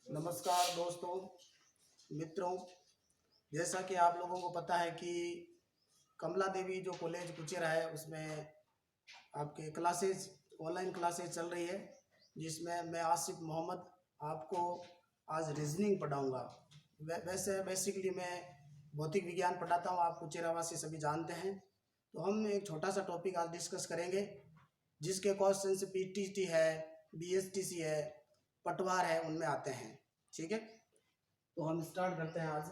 नमस्कार दोस्तों, मित्रों। जैसा कि आप लोगों को पता है कि कमला देवी जो कॉलेज कुचेरा है उसमें आपके क्लासेज ऑनलाइन क्लासेज चल रही है, जिसमें मैं आसिफ मोहम्मद आपको आज रीजनिंग पढ़ाऊंगा। वैसे बेसिकली मैं भौतिक विज्ञान पढ़ाता हूं, आप कुचेरा वासी सभी जानते हैं। तो हम एक छोटा सा टॉपिक आज डिस्कस करेंगे, जिसके क्वेश्चन पीटीटी है, बीएसटीसी है, पटवार है, उनमें आते हैं। ठीक है, तो हम स्टार्ट करते हैं आज।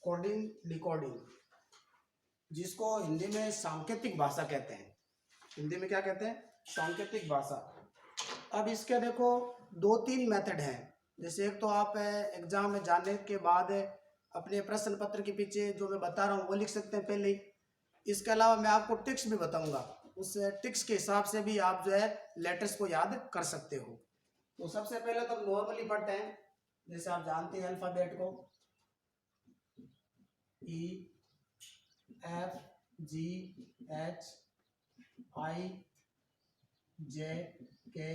कोडिंग डिकोडिंग, जिसको हिंदी में सांकेतिक भाषा कहते हैं। हिंदी में क्या कहते हैं? सांकेतिक भाषा। अब इसके देखो दो तीन मेथड हैं। जैसे एक तो आप एग्जाम में जाने के बाद अपने प्रश्न पत्र के पीछे जो मैं बता रहा हूँ वो लिख सकते हैं पहले ही। इसके अलावा मैं आपको ट्रिक्स भी बताऊंगा, उस ट्रिक्स के हिसाब से भी आप जो है लेटर्स को याद कर सकते हो। तो सबसे पहले तो नॉर्मली पढ़ते हैं, जैसे आप जानते हैं अल्फाबेट को, E F G H I जे के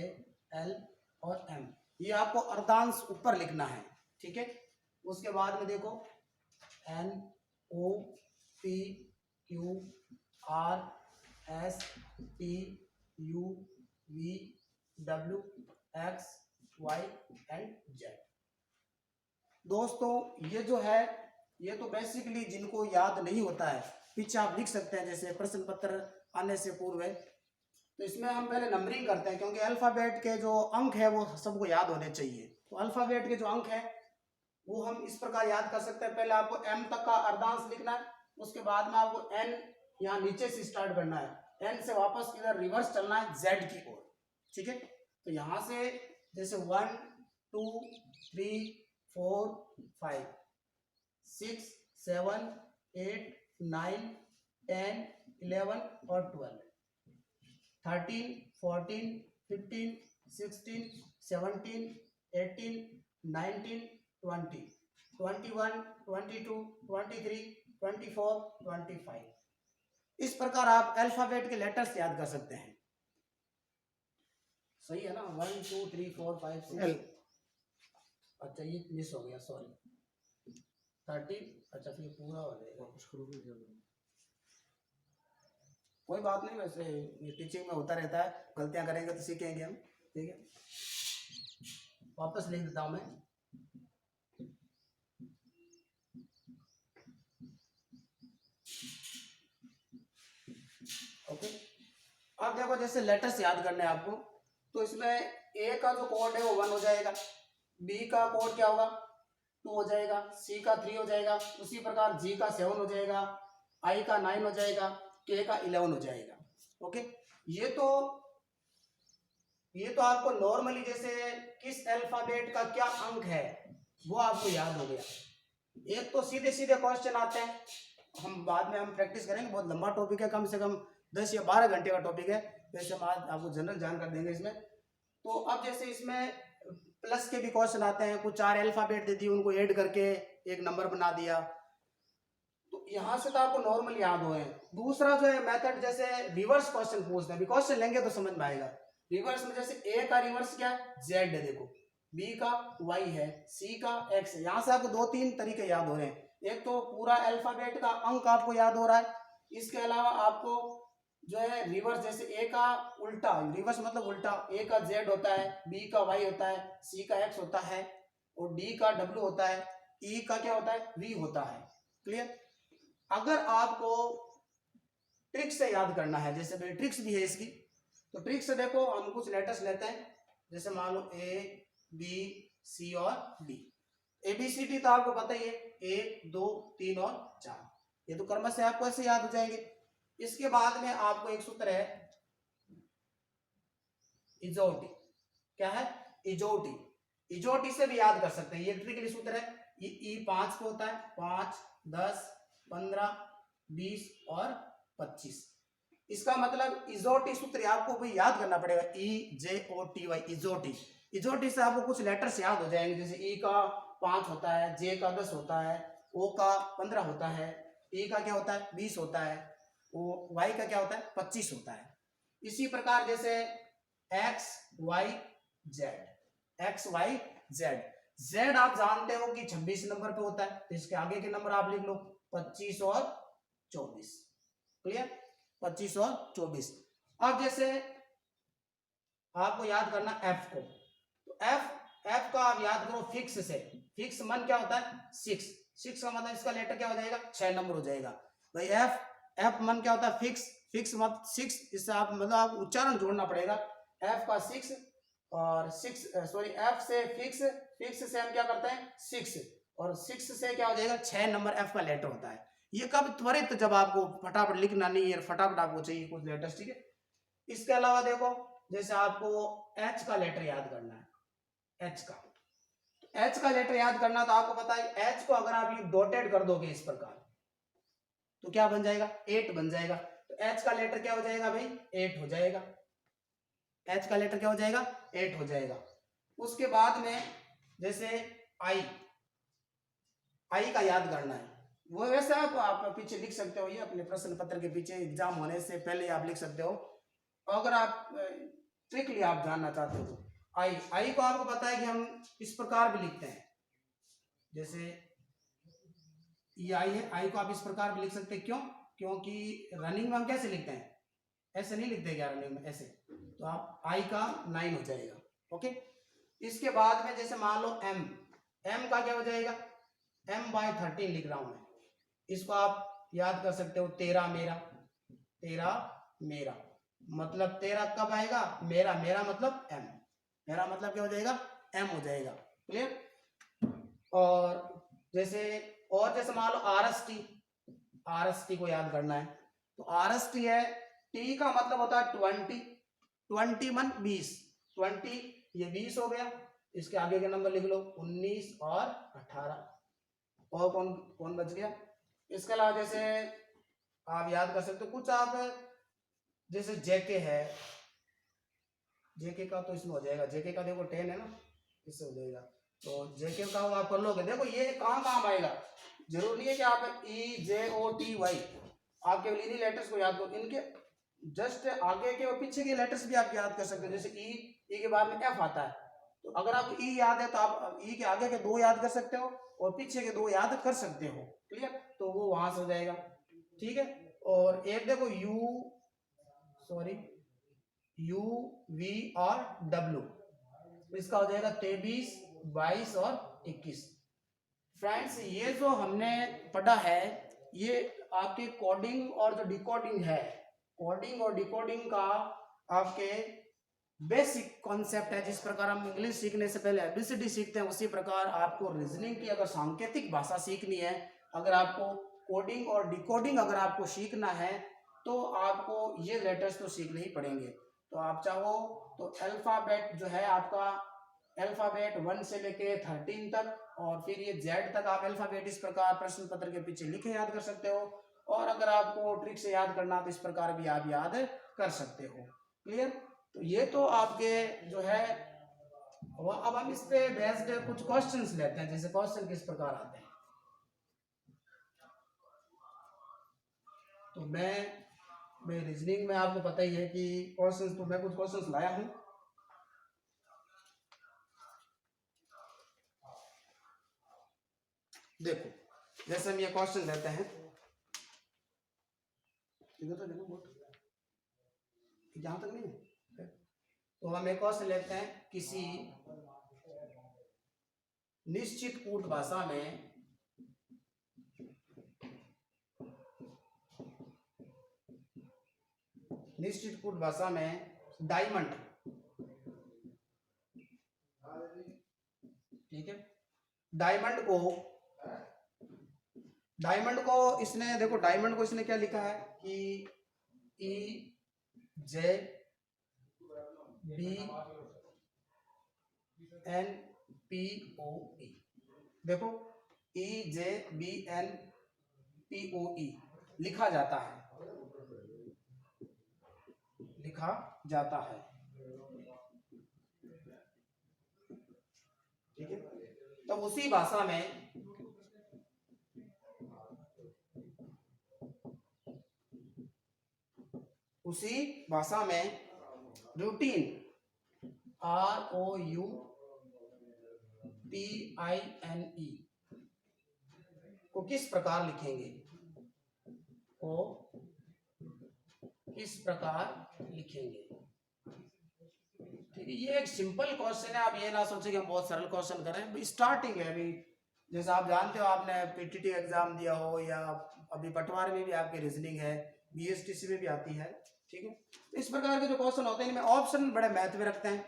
एल और एम। ये आपको अर्धांश ऊपर लिखना है, ठीक है। उसके बाद में देखो N O P Q R S T U V W X Y and Z. दोस्तों ये जो है, ये तो बेसिकली जिनको याद नहीं होता है पीछे आप लिख सकते हैं, जैसे प्रश्न पत्र आने से पूर्व है। तो इसमें हम पहले नंबरिंग करते हैं, क्योंकि अल्फाबेट के जो अंक है वो सबको याद होने चाहिए। तो अल्फाबेट के जो अंक है वो हम इस प्रकार याद कर सकते हैं। पहले आपको एम तक का अर्धांश लिखना है, उसके बाद में आपको एन यहाँ नीचे से स्टार्ट करना है, एन से वापस इधर रिवर्स चलना है जेड की ओर, ठीक है। तो यहाँ से जैसे 1 2 3 4 5 6 7 8 9 10 11 और 12 13 14 15 16 17 18 19 20 21 22 23 24 25। इस प्रकार आप अल्फाबेट के लेटर्स याद कर सकते हैं। सही है ना? 1 2 3 4 5 6। अच्छा ये मिस हो गया, सॉरी। 13। अच्छा फिर पूरा हो जाएगा, कोई बात नहीं। वैसे टीचिंग में होता रहता है, गलतियां करेंगे तो सीखेंगे हम, ठीक है। वापस लिख देता हूं मैं। ओके, अब देखो जैसे लेटर्स याद करने हैं आपको, तो इसमें ए का जो कोड है वो 1 हो जाएगा, बी का कोड क्या होगा 2 हो जाएगा, सी का 3 हो जाएगा, उसी प्रकार जी का 7 हो जाएगा, आई का 9 हो जाएगा, के का 11 हो जाएगा। ओके, ये तो आपको नॉर्मली जैसे किस अल्फाबेट का क्या अंक है वो आपको याद हो गया। एक तो सीधे सीधे क्वेश्चन आते हैं, हम बाद में हम प्रैक्टिस करेंगे, बहुत लंबा टॉपिक है, कम से कम 10 या 12 घंटे का टॉपिक है। वैसे हम आज आपको जनरल जानकारी देंगे इसमें। तो अब जैसे इसमें प्लस के भी क्वेश्चन आते हैं, कुछ 4 अल्फाबेट दे दी, उनको ऐड करके एक नंबर बना दिया, तो यहाँ से तो आपको नॉर्मल याद हो है। दूसरा जो है मेथड, जैसे रिवर्स क्वेश्चन पूछते हैं, क्वेश्चन लेंगे तो समझ में आएगा। रिवर्स में जैसे ए का रिवर्स क्या है, जेड है, देखो बी का वाई है, सी का एक्स है। यहाँ से आपको 2-3 तरीके याद हो रहे हैं। एक तो पूरा अल्फाबेट का अंक आपको याद हो रहा है, इसके अलावा आपको जो है रिवर्स, जैसे ए का उल्टा, रिवर्स मतलब उल्टा, ए का जेड होता है, बी का वाई होता है, सी का एक्स होता है और डी का डब्ल्यू होता है, ई का क्या होता है, वी होता है। क्लियर? अगर आपको ट्रिक से याद करना है, जैसे मेरी ट्रिक्स भी है इसकी, तो ट्रिक से देखो हम कुछ लेटर्स लेते हैं, जैसे मान लो ए बी सी और डी। ए बी सी डी तो आपको पता ही है, 1 2 3 और 4, ये तो क्रम से आपको ऐसे याद हो जाएंगे। इसके बाद में आपको एक सूत्र है इजोटी। क्या है? इजोटी। इजोटी से भी याद कर सकते हैं, ये ट्रिक सूत्र है। ये ई 5 को होता है, 5 10 15 20 और 25। इसका मतलब इजोटी सूत्र आपको भी याद करना पड़ेगा, ई जे ओ टी वाई, इजोटी। इजोटी से आपको कुछ लेटर्स याद हो जाएंगे, जैसे ई का 5 होता है, जे का 10 होता है, ओ का 15 होता है, टी का क्या होता है 20 होता है, वो y का क्या होता है 25 होता है। इसी प्रकार जैसे x y z, x y z, z आप जानते हो कि 26 नंबर पे होता है, तो इसके आगे के नंबर आप लिख लो 25 और 24। क्लियर, 25 और 24। अब जैसे आपको याद करना f को, तो f का आप याद करो फिक्स से, फिक्स मन क्या होता है 6, 6 का मतलब इसका लेटर क्या हो जाएगा 6 नंबर हो जाएगा भाई। f मन क्या होता है फिक्स, फिक्स मतलब 6, इससे आप मतलब आप उच्चारण जोड़ना पड़ेगा, f का 6 और 6 सॉरी f से फिक्स, फिक्स से हम क्या करते हैं 6 और 6 से क्या हो जाएगा 6 नंबर f का लेटर होता है। ये कब त्वरित, जब आपको फटाफट लिखना नहीं है, फटाफट आपको चाहिए कुछ लेटर्स, ठीक है। इसके अलावा देखो जैसे आपको h का लेटर याद करना है, h का लेटर याद करना, तो आपको पता है h को अगर आप ये डॉटेड कर दोगे इस प्रकार तो क्या बन जाएगा 8 बन जाएगा। तो h का लेटर क्या हो जाएगा भाई 8 हो जाएगा, h का लेटर क्या हो जाएगा 8 हो जाएगा। उसके बाद में जैसे i का याद करना है, वो वैसे आप पीछे लिख सकते हो, ये अपने प्रश्न पत्र के पीछे एग्जाम होने से पहले आप लिख सकते हो, अगर आप ट्रिकली आप जानना चाहते हो तो। आई को आपको पता है कि हम इस प्रकार भी लिखते हैं, जैसे ये आई है, आई को आप इस प्रकार भी लिख सकते हैं, क्यों, क्योंकि रनिंग में हम कैसे लिखते हैं, ऐसे नहीं लिखते क्या रनिंग में, ऐसे, तो आप आई का 9 हो जाएगा। ओके, इसके बाद में जैसे मान लो एम का क्या हो जाएगा m/13 लिख रहा हूं मैं, इसको आप याद कर सकते हो 13 मेरा मतलब 13 कब आएगा मेरा मतलब m, मेरा मतलब क्या हो जाएगा m हो जाएगा। क्लियर, और जैसे मान लो RST को याद करना है, तो RST है, T का मतलब होता है 21 20, 20 ये 20 हो गया, इसके आगे के नंबर लिख लो 19 और 18, और कौन बच गया। इसके अलावा जैसे आप याद कर सकते हो कुछ, आप जैसे जेके है, जेके का तो इसमें हो जाएगा, जेके का देखो 10 है ना, इससे हो जाएगा, तो जेके का आप कर लोगे। देखो ये कहाँ काम आएगा, जरूरी नहीं है कि आप EJOTY आप केवल इन्हीं लेटर्स को याद करो, इनके जस्ट आगे के और पीछे के लेटर्स भी आप याद कर सकते हो। जैसे ई के बाद में F आता है, तो अगर आपको ई याद है तो आप ई के आगे के 2 याद कर सकते हो और पीछे के 2 याद कर सकते हो। क्लियर, तो वो वहां से हो जाएगा, ठीक है। और एक देखो UV और W, इसका हो जाएगा 23 22 और 21। फ्रेंड्स ये जो हमने पढ़ा है ये आपके कोडिंग और जो डिकोडिंग है, कोडिंग और डिकोडिंग का आपके बेसिक कॉन्सेप्ट है। जिस प्रकार हम इंग्लिश सीखने से पहले एबीसीडी सीखते हैं, उसी प्रकार आपको रीजनिंग की अगर सांकेतिक भाषा सीखनी है, अगर आपको कोडिंग और डिकोडिंग अगर आपको सीखना है, तो आपको ये लेटर्स तो सीखने ही पड़ेंगे। तो आप चाहो तो अल्फाबेट जो है आपका, अल्फाबेट 1 से लेके 13 तक, और फिर ये Z तक आप अल्फाबेट इस प्रकार प्रश्न पत्र के पीछे लिखे याद कर सकते हो, और अगर आपको ट्रिक से याद करना तो इस प्रकार भी आप याद कर सकते हो। क्लियर, तो ये तो आपके जो है, अब हम इस पे बेस्ड कुछ क्वेश्चंस लेते हैं, जैसे क्वेश्चन किस प्रकार आते हैं। तो मैं रीजनिंग में आपको पता ही है कि क्वेश्चंस, तो मैं कुछ क्वेश्चंस लाया हूं। देखो जैसे हम ये क्वेश्चन लेते हैं, इधर तो देखो बहुत यहां तक नहीं है, तो हम एक क्वेश्चन लेते हैं, किसी निश्चित कूट भाषा में डायमंड, ठीक है, डायमंड को इसने, देखो डायमंड को इसने क्या लिखा है कि EJBNPOE, देखो EJBNPOE लिखा जाता है, ठीक है। तो उसी भाषा में उसी भाषा में रूटीन ROUTINE को किस प्रकार लिखेंगे, को किस प्रकार लिखेंगे। ठीक है, ये एक सिंपल क्वेश्चन है, आप ये ना सोचें कि हम बहुत सरल क्वेश्चन कर रहे हैं, स्टार्टिंग है अभी। जैसे आप जानते हो, आपने पीटीटी एग्जाम दिया हो या अभी पटवार में भी आपकी रीजनिंग है, बीएसटीसी में भी आती है। ठीक है, तो इस प्रकार के जो क्वेश्चन होते हैं इनमें ऑप्शन बड़े महत्व रखते हैं।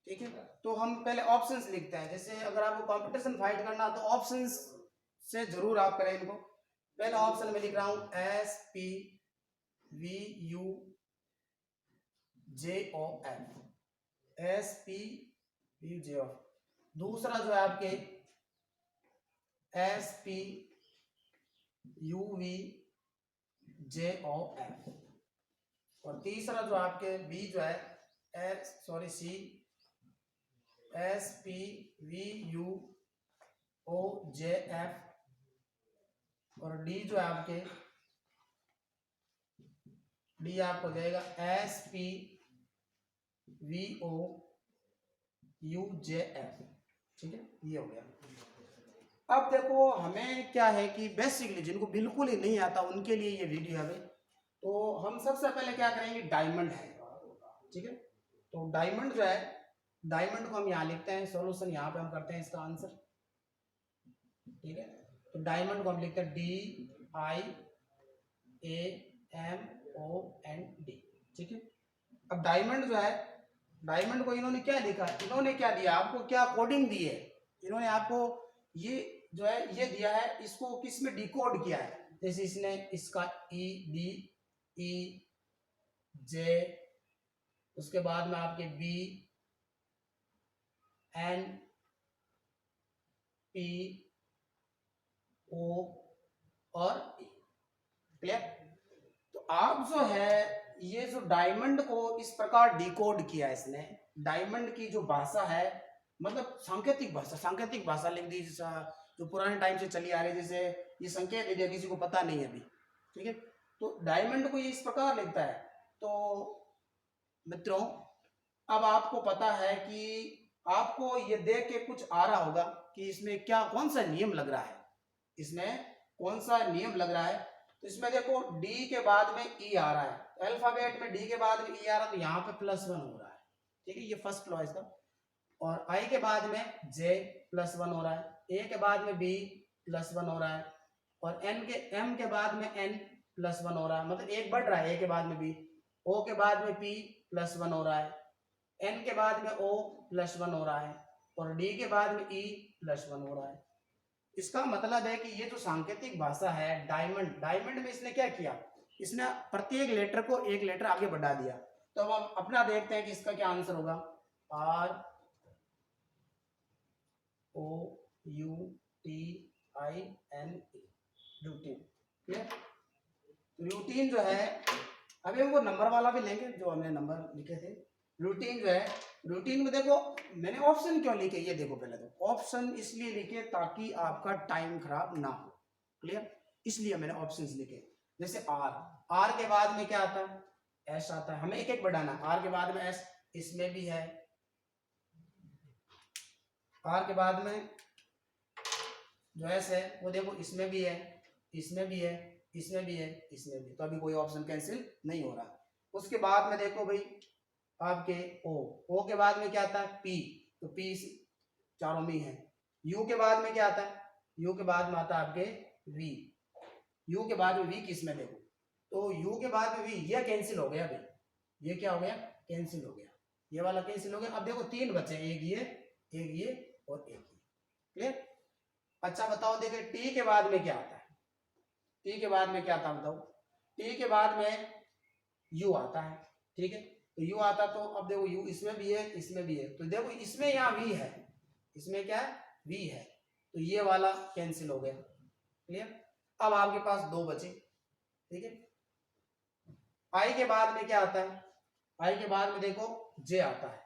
ठीक है, तो हम पहले ऑप्शंस लिखते हैं। जैसे अगर आपको कंपटीशन फाइट करना तो ऑप्शंस से जरूर आप करें इनको। पहला ऑप्शन में लिख रहा हूं SPVUJOF। दूसरा जो है आपके SPUVJOF। और तीसरा जो आपके बी जो है SPVUOJF। और डी जो है आपके डी आपको देगा SPVOUJF। ठीक है, ये हो गया। अब देखो हमें क्या है कि बेसिकली जिनको बिल्कुल ही नहीं आता उनके लिए ये वीडियो है। तो हम सबसे पहले क्या करेंगे, डायमंड है। ठीक है, तो डायमंड जो है, डायमंड को हम यहाँ लिखते हैं, सॉल्यूशन यहाँ पे हम करते हैं इसका आंसर। ठीक है, तो डायमंड को हम लिखते हैं DIAMOND। ठीक है, अब डायमंड जो है, डायमंड को इन्होंने क्या लिखा, इन्होंने क्या दिया आपको, क्या कोडिंग दी है, इन्होंने आपको ये जो है ये दिया है, इसको किस में डिकोड किया है। जैसे इसने इसका EDEJ, उसके बाद में आपके BNPO और क्लियर। तो आप जो है ये जो डायमंड को इस प्रकार डिकोड किया है इसने, डायमंड की जो भाषा है, मतलब सांकेतिक भाषा लिख दी, जो पुराने टाइम से चली आ रही है। जैसे ये संकेत दे दिया, किसी को पता नहीं है अभी। ठीक है, तो डायमंड को ये इस प्रकार लिखता है। तो मित्रों, अब आपको पता है कि आपको ये देख के कुछ आ रहा होगा कि इसमें क्या, कौन सा नियम लग रहा है, इसमें कौन सा नियम लग रहा है। तो इसमें देखो डी के बाद में ई आ रहा है, अल्फाबेट में डी के बाद में ई आ रहा है, तो यहाँ पे +1 हो रहा है। ठीक है, ये फर्स्ट लॉ इसका। और आई के बाद में जे +1 हो रहा है, ए के बाद में बी +1 हो रहा है, और एम के बाद में एन +1 हो रहा है, मतलब एक बढ़ रहा है, ए के बाद में बी, ओ के बाद में पी +1 हो रहा है, एन के बाद में ओ +1 हो रहा है, और डी के बाद में ई +1 हो रहा है। इसका मतलब है कि ये जो सांकेतिक भाषा है डायमंड, डायमंड में इसने क्या किया, इसने प्रत्येक लेटर को एक लेटर आगे बढ़ा दिया। तो अब हम अपना देखते हैं कि इसका क्या आंसर होगा। ROUTINE, routine. क्लियर, रूटीन जो है, अभी हम वो नंबर वाला भी लेंगे जो हमने नंबर लिखे थे। रूटीन जो है, रूटीन में देखो मैंने ऑप्शन क्यों लिखे, ये देखो पहले तो ऑप्शन इसलिए लिखे ताकि आपका टाइम खराब ना हो। क्लियर, इसलिए मैंने ऑप्शंस लिखे। जैसे आर के बाद में क्या आता है, एस आता है, हमें एक एक बढ़ाना। आर के बाद में एस, इसमें भी है। आर के बाद में जो एस है वो देखो इसमें भी है, इसमें भी है, इसमें भी है, इसमें भी, तो अभी कोई ऑप्शन कैंसिल नहीं हो रहा। उसके बाद में देखो भाई आपके ओ के बाद में क्या आता है, पी, तो पी चारों में है। यू के बाद में क्या आता है, यू के बाद में आता है आपके वी, यू के बाद में वी किस में, देखो तो यू के बाद में वी, ये कैंसिल हो गया भाई, ये क्या हो गया, कैंसिल हो गया, ये वाला कैंसिल हो गया। अब देखो 3 बचे, एक ये और एक ये। क्लियर, अच्छा बताओ, देखिए टी के बाद में क्या आता है, टी के बाद में क्या आता है बताओ, टी के बाद में यू आता है। ठीक है, तो यू आता, तो अब देखो यू इसमें भी है, इसमें भी है, तो देखो इसमें यहाँ वी है, इसमें क्या है, वी है, तो ये वाला कैंसिल हो गया। क्लियर, अब आपके पास 2 बचे। ठीक है, आई के बाद में क्या आता है, आई के बाद में देखो जे आता है,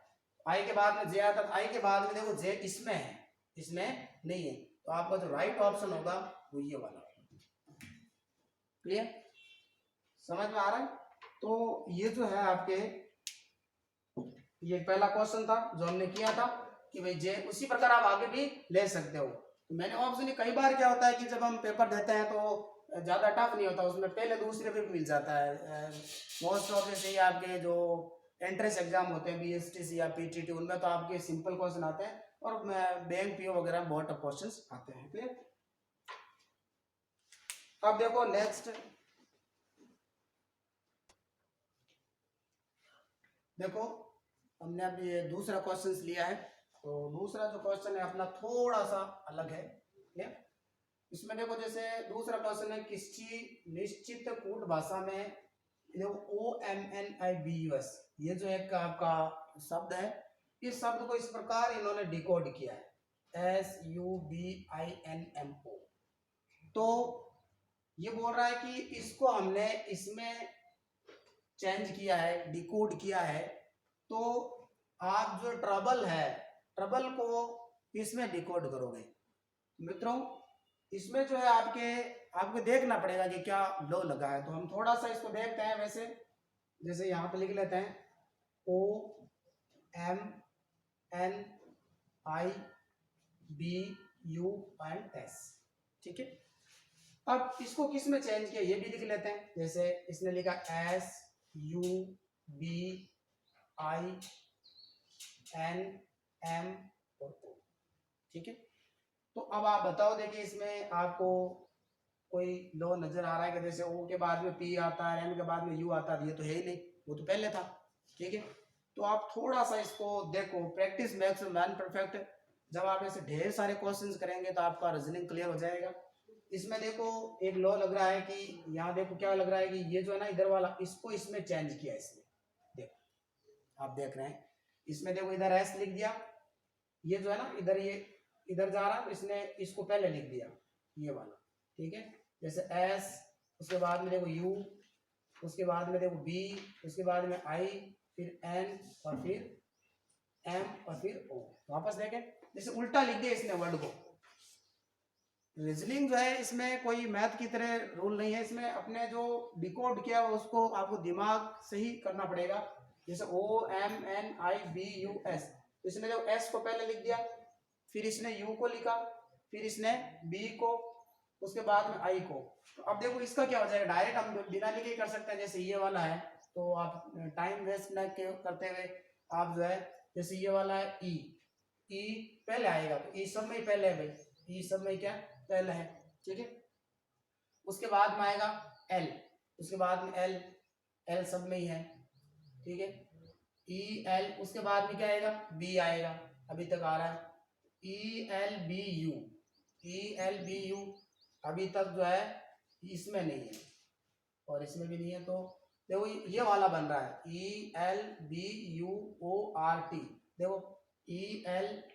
आई के बाद में जे आता है, आई के बाद में देखो जे इसमें है, इसमें नहीं है, तो आपका जो राइट ऑप्शन होगा वो ये वाला। क्लियर, समझ में आ रहा है। तो ये जो है आपके, ये पहला क्वेश्चन था जो हमने किया था कि भाई जे, उसी प्रकार आप आगे भी ले सकते हो। तो मैंने ऑप्शन, कई बार क्या होता है कि जब हम पेपर देते हैं तो ज़्यादा टफ नहीं होता, उसमें पहले दूसरे पे भी मिल जाता है। मोस्ट ऑफ जैसे आपके जो एंट्रेंस एग्जाम होते हैं बीएसटीसी या पीटीटी, उनमें तो आपके सिंपल क्वेश्चन आते हैं, और बैंक पीओ वगैरह में बहुत टफ क्वेश्चन आते हैं। क्लियर? अब देखो नेक्स्ट, देखो हमने अब ये दूसरा क्वेश्चन लिया है। तो दूसरा जो क्वेश्चन है अपना थोड़ा सा अलग है। क्लियर? इसमें देखो जैसे दूसरा क्वेश्चन है, किसी निश्चित कूट भाषा में OMNIBUS, ये जो एक आपका शब्द है, इस शब्द को इस प्रकार इन्होंने डिकोड किया है SUBINMO। तो ये बोल रहा है कि इसको हमने इसमें चेंज किया है, डिकोड किया है, तो आप जो ट्रबल है, ट्रबल को इसमें डिकोड करोगे। मित्रों इसमें जो है आपको देखना पड़ेगा कि क्या लो लगा है। तो हम थोड़ा सा इसको देखते हैं। वैसे जैसे यहाँ पे लिख लेते हैं OMNIBUS, ठीक है। अब इसको किस में चेंज किया ये भी लिख लेते हैं। जैसे इसने लिखा SUBINMO, ठीक है। तो अब आप बताओ, देखिए इसमें आपको कोई लो नजर आ रहा है कि जैसे ओ के बाद में पी आता है, एम के बाद में यू आता है? ये तो है ही नहीं, वो तो पहले था, ठीक है। तो आप थोड़ा सा इसको देखो, प्रैक्टिस मेक्स मैन परफेक्ट। जब आप ऐसे ढेर सारे क्वेश्चंस करेंगे तो आपका रीजनिंग क्लियर हो जाएगा। इसमें देखो एक लॉ लग रहा है कि यहाँ देखो क्या लग रहा है कि ये जो है ना इधर वाला, इसको इसमें चेंज किया इसने। देखो आप देख रहे हैं, इसमें देखो इधर एस लिख दिया, ये जो है ना इधर, ये इधर जा रहा है, इसने इसको पहले लिख दिया ये वाला, ठीक है। जैसे एस, उसके बाद में देखो यू, उसके बाद में देखो बी, उसके बाद में आई, फिर एन, और फिर एम, और फिर ओ। वापस देखें, जैसे उल्टा लिख दिया इसने वर्ड को। रीजनिंग जो है इसमें कोई मैथ की तरह रूल नहीं है, इसमें अपने जो डिकोड किया उसको आपको दिमाग से ही करना पड़ेगा। जैसे OMNIBUS, इसने जो एस को पहले लिख दिया, फिर इसने यू को लिखा, फिर इसने बी को, उसके बाद में आई को। तो अब देखो इसका क्या हो जाएगा, डायरेक्ट हम बिना लिखे कर सकते हैं। जैसे ये वाला है, तो आप टाइम वेस्ट न करते हुए आप जो है, जैसे ये वाला है ई, पहले आएगा, तो ई सब में ही पहले है भाई, ई सब में क्या पहले है, ठीक है। उसके बाद में आएगा एल, उसके बाद में एल सब में ही है, ठीक है। EL, उसके बाद में क्या आएगा, बी आएगा, अभी तक आ रहा है ELBU, अभी तक जो है इसमें नहीं है और इसमें भी नहीं है। तो देखो ये वाला बन रहा है ELBUORT, देखो ELBUORT,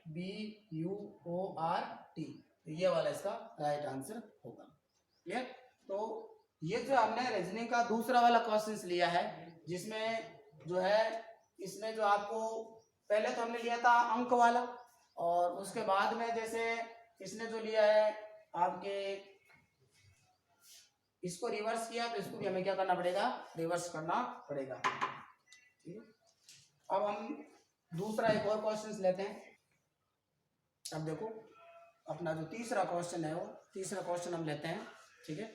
ये वाला इसका राइट आंसर होगा। क्लियर? तो ये जो हमने रीजनिंग का दूसरा वाला क्वेश्चन लिया है, जिसमें जो है इसमें जो आपको पहले तो हमने लिया था अंक वाला, और उसके बाद में जैसे इसने जो लिया है आपके, इसको रिवर्स किया, तो इसको भी हमें क्या करना पड़ेगा, रिवर्स करना पड़ेगा। अब हम दूसरा एक और क्वेश्चन लेते हैं। अब देखो अपना जो तीसरा क्वेश्चन है, वो तीसरा क्वेश्चन हम लेते हैं, ठीक है।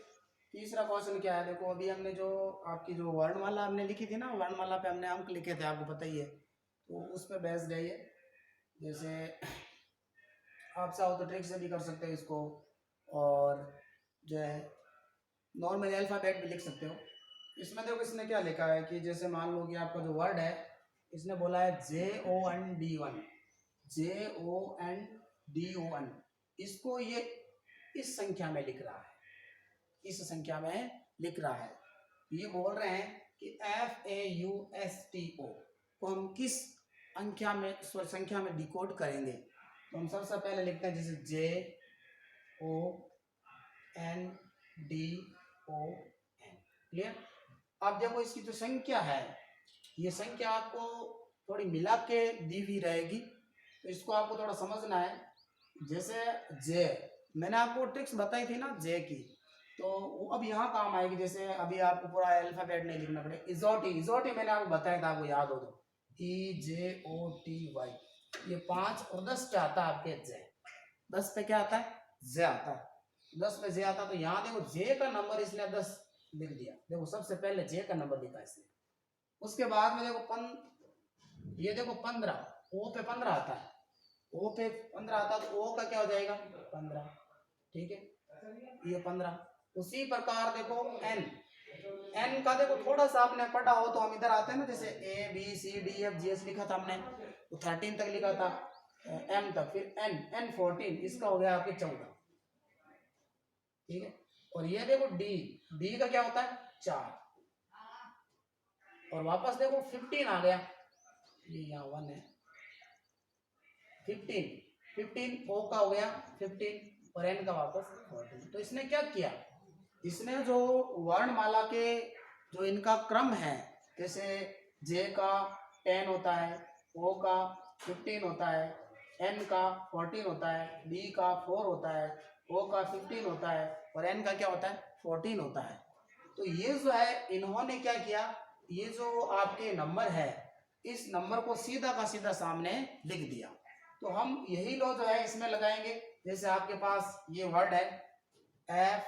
तीसरा क्वेश्चन क्या है, देखो अभी हमने जो आपकी जो वर्णमाला हमने लिखी थी ना, वर्णमाला पे हमने अंक लिखे थे, आपको पता ही है, तो उस पर बेस्ड है ये। जैसे आप चाहो तो ट्रिक से भी कर सकते हो इसको, और जो है नॉर्मल अल्फाबेट भी लिख सकते हो। इसमें देखो इसने क्या लिखा है कि जैसे मान लो कि आपका जो वर्ड है, इसने बोला है JOND1, JOND1, इसको ये इस संख्या में लिख रहा है, इस संख्या में लिख रहा है। ये बोल रहे हैं कि FAUSTO को हम किस संख्या में डिकोड करेंगे। तो हम सबसे पहले लिखते हैं जैसे JONDON। क्लियर? अब देखो इसकी जो संख्या है, ये संख्या आपको थोड़ी मिला के दी हुई रहेगी, तो इसको आपको थोड़ा समझना है। जैसे जे, मैंने आपको ट्रिक्स बताई थी ना जे की, तो वो अब यहाँ काम आएगी। जैसे अभी आपको पूरा अल्फाबेट नहीं लिखना पड़ेगा। इजोटी, इजोटी मैंने आपको बताया था, आपको याद हो तो EJOTY, ये 5 और 10 पे आता है आपके जे। 10 पे क्या आता है? जे आता है। 10 पे जे आता है। तो यहाँ देखो जे का नंबर इसने 10 लिख दिया। देखो सबसे पहले जे का नंबर लिखा इसने। उसके बाद में देखो ये देखो 15, ओ पे 15 आता है। ओ पे 15 आता है तो ओ का क्या हो जाएगा? 15, ठीक है, ये 15। उसी प्रकार देखो एन, एन का देखो थोड़ा सा आपने पढ़ा हो तो हम इधर आते हैं ना, जैसे ABCDFGH लिखा था हमने, तो 13 तक लिखा था, M तक, फिर N 14, इसका हो गया आपके 14, ठीक है। और ये देखो डी का क्या होता है? 4, और वापस देखो 15 आ गया, ये यहाँ 1 है, 15 ओ का हो गया 15, और एन का वापस 14। तो इसने क्या किया, इसने जो वर्णमाला के जो इनका क्रम है, जैसे जे का 10 होता है, ओ का 15 होता है, एन का 14 होता है, डी का 4 होता है, ओ का 15 होता है, और एन का क्या होता है? 14 होता है। तो ये जो है इन्होंने क्या किया, ये जो आपके नंबर है, इस नंबर को सीधा का सीधा सामने लिख दिया। तो हम यही लो जो है इसमें लगाएंगे। जैसे आपके पास ये वर्ड है FAUST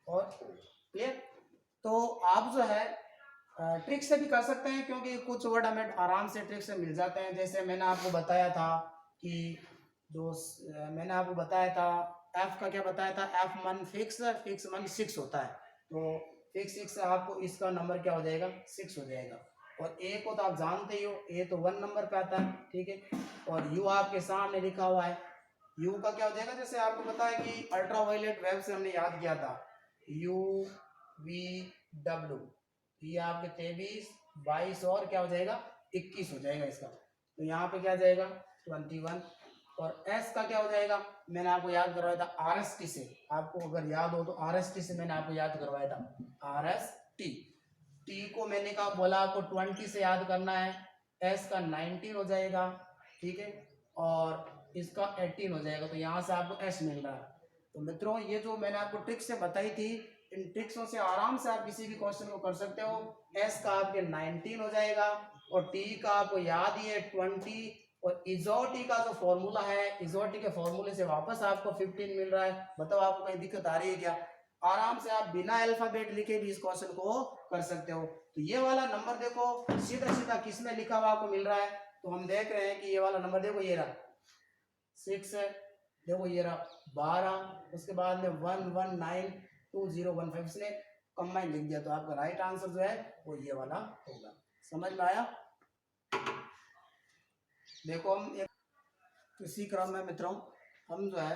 और O, क्लियर। तो आप जो है ट्रिक से भी कर सकते हैं, क्योंकि कुछ वर्ड हमें आराम से ट्रिक से मिल जाते हैं। जैसे मैंने आपको बताया था कि मैंने आपको बताया था F का क्या बताया था, F1 फिक्स 6 होता है। तो फिक्स 6 से आपको इसका नंबर क्या हो जाएगा? 6 हो जाएगा। और ए को तो आप जानते ही हो, ए तो 1 नंबर पे आता है, ठीक है। और यू आपके सामने लिखा हुआ है, यू का क्या हो जाएगा? जैसे आपको पता है कि अल्ट्रावायलेट वेव से हमने याद किया था, UVW, ये आपके 23, 22 और क्या हो जाएगा? 21 हो जाएगा इसका। तो यहाँ पे क्या जाएगा? 21। और एस का क्या हो जाएगा? मैंने आपको याद करवाया था RST से, आपको अगर याद हो तो RST से मैंने आपको याद करवाया था, RST। टी को मैंने कहा बोला आपको 20 से याद करना है, एस का 19 हो जाएगा, ठीक है, और इसका 18 हो जाएगा। तो यहाँ से आपको एस मिल रहा है। तो मित्रों ये जो मैंने आपको ट्रिक से बताई थी, इन ट्रिक्सों से आराम से आप किसी भी क्वेश्चन को कर सकते हो। एस का आपके 19 हो जाएगा, और टी का आपको याद ही है 20, और इजोटी का जो फॉर्मूला है, इजोटी के फॉर्मूले से वापस आपको 15 मिल रहा है। बताओ आपको कहीं दिक्कत आ रही है क्या? आराम से आप बिना अल्फाबेट लिखे भी इस क्वेश्चन को कर सकते हो। तो ये वाला नंबर देखो सीधा सीधा किस में लिखा हुआ आपको मिल रहा है। तो हम देख रहे हैं कि ये वाला नंबर देखो, ये रहा 6 है, देखो ये रहा 12, उसके बाद में 1192015, इसने कंबाइन लिख दिया। तो आपका राइट आंसर जो है वो ये वाला होगा। समझ में आया? देखो हम एक इसी क्रम में मित्रों हम जो है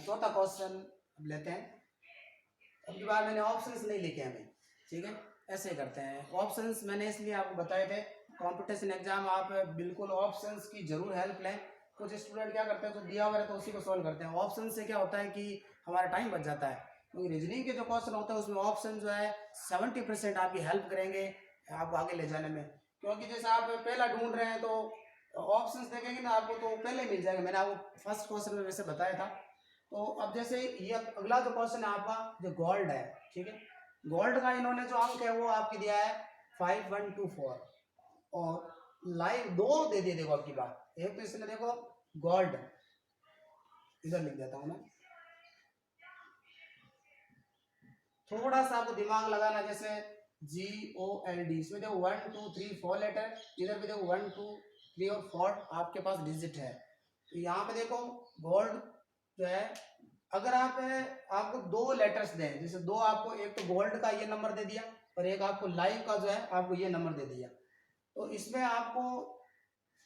चौथा क्वेश्चन लेते हैं। अब की बार मैंने ऑप्शंस नहीं लिखे हमें, ठीक है, ऐसे करते हैं। ऑप्शंस मैंने इसलिए आपको बताए थे, कंपटीशन एग्जाम आप बिल्कुल ऑप्शंस की जरूर हेल्प लें। कुछ स्टूडेंट क्या करते हैं, तो दिया हुआ है तो उसी को सॉल्व करते हैं। ऑप्शन से क्या होता है कि हमारा टाइम बच जाता है, क्योंकि रीजनिंग के जो क्वेश्चन होते हैं उसमें ऑप्शन जो है 70% आपकी हेल्प करेंगे आपको आगे ले जाने में। क्योंकि जैसे आप पहला ढूंढ रहे हैं तो ऑप्शंस देखेंगे ना आपको तो पहले मिल जाएगा। मैंने आपको फर्स्ट क्वेश्चन में वैसे बताया था। तो अब जैसे ये अगला जो क्वेश्चन है आपका जो गोल्ड है, ठीक है, गोल्ड का इन्होंने जो अंक है वो आपकी दिया है 5124, और लाइन 2 दे दिए। देखो आपकी बात, एक तो इसने देखो गोल्ड इधर लिख देता हूं मैं, थोड़ा सा आपको दिमाग लगाना। जैसे GOLD, इसमें देखो 1 2 3 4 लेटर, इधर भी देखो 1 2 3 और 4 आपके पास डिजिट है। तो यहाँ पे देखो गोल्ड जो है, अगर आपको 2 लेटर्स दें, जैसे 2 आपको, एक तो गोल्ड का ये नंबर दे दिया और एक आपको लाइव का जो है आपको ये नंबर दे दिया, तो इसमें आपको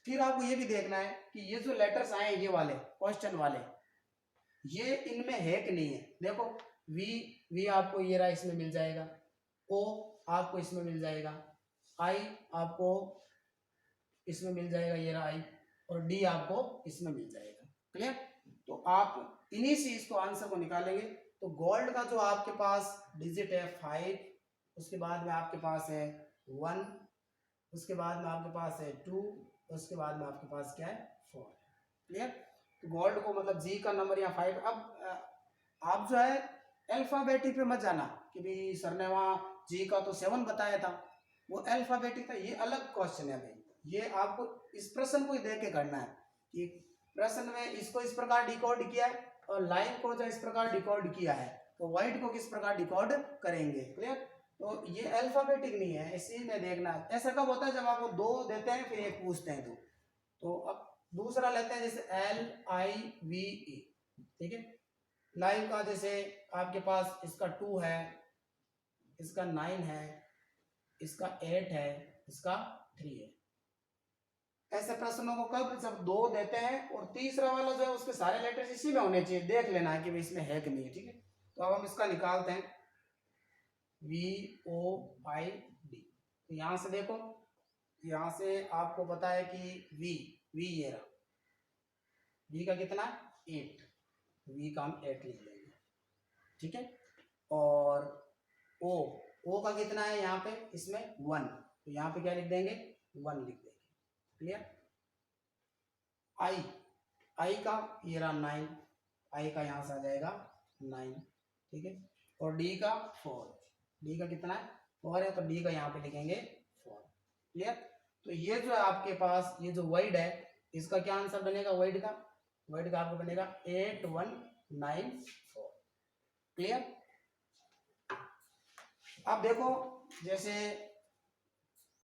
फिर आपको ये भी देखना है कि ये जो लेटर्स आए ये वाले क्वेश्चन वाले, ये इनमें है कि नहीं है। देखो वी आपको ये रहा इसमें मिल जाएगा, ओ आपको इसमें मिल जाएगा, आई आपको इसमें मिल जाएगा, ये रहा आई, और डी आपको इसमें मिल जाएगा। क्लियर? तो आप इन्हीं से इसको आंसर को निकालेंगे। तो गोल्ड का जो आपके पास डिजिट है 5, उसके बाद में आपके पास है 1, उसके बाद में आपके पास है 2, उसके बाद में आपके पास क्या है 4। क्लियर? तो गोल्ड को मतलब जी का नंबर या 5। अब आप जो है अल्फाबेटिक पे मत जाना कि भाई सर ने वहाँ जी का तो 7 बताया था, वो अल्फाबेटिक था, ये अलग क्वेश्चन है भाई। ये आपको इस प्रश्न को ही देख के करना है कि प्रश्न में इसको इस प्रकार डिकोड किया है और लाइन को जो इस प्रकार डिकोड किया है, तो वाइट को किस प्रकार डिकोड करेंगे। क्लियर? तो ये अल्फाबेटिक नहीं है, इसी में देखना। ऐसा कब होता है जब आपको 2 देते हैं फिर एक पूछते हैं तो अब दूसरा लेते हैं जैसे LIVE, ठीक है। लाइव का जैसे आपके पास इसका 2 है, इसका 9 है, इसका 8 है, इसका 3 है। ऐसे प्रश्नों को कब, जब 2 देते हैं और तीसरा वाला जो है उसके सारे लेटर्स इसी में होने चाहिए, देख लेना है कि भाई इसमें है कि नहीं है, ठीक है। तो अब हम इसका निकालते हैं VOID। तो यहां से देखो, यहां से आपको पता है कि V ये रहा, V का कितना 8, V का हम 8 लिख देंगे, ठीक है। और O का कितना है यहाँ पे, इसमें 1, तो यहाँ पे क्या लिख देंगे 1 लिख देंगे। क्लियर? I का ये रहा 9, I का यहाँ से आ जाएगा 9, ठीक है। और D का 4, D का कितना है 4 है, तो D का यहाँ पे लिखेंगे 4। क्लियर? तो ये जो है आपके पास ये जो वर्ड है इसका क्या आंसर बनेगा, वर्ड का आपको बनेगा 8194। क्लियर? अब देखो जैसे